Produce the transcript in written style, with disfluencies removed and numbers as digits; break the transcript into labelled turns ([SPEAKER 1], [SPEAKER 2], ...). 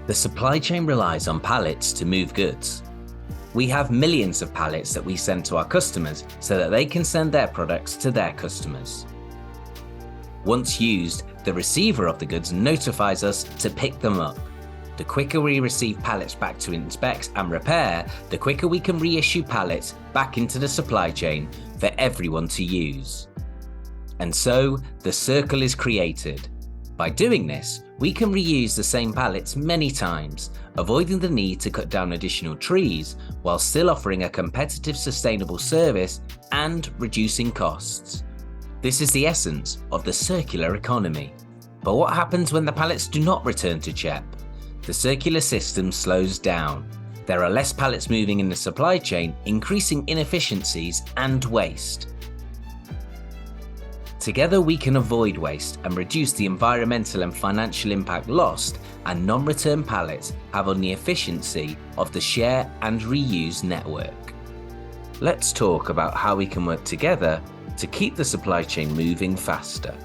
[SPEAKER 1] The supply chain relies on pallets to move goods. We have millions of pallets that we send to our customers so that they can send their products to their customers. Once used, the receiver of the goods notifies us to pick them up. The quicker we receive pallets back to inspect and repair, the quicker we can reissue pallets back into the supply chain for everyone to use. And so, the circle is created. By doing this, we can reuse the same pallets many times, avoiding the need to cut down additional trees while still offering a competitive, sustainable service and reducing costs. This is the essence of the circular economy. But what happens when the pallets do not return to CHEP? The circular system slows down. There are less pallets moving in the supply chain, increasing inefficiencies and waste. Together we can avoid waste and reduce the environmental and financial impact lost and non-return pallets have on the efficiency of the share and reuse network. Let's talk about how we can work together to keep the supply chain moving faster.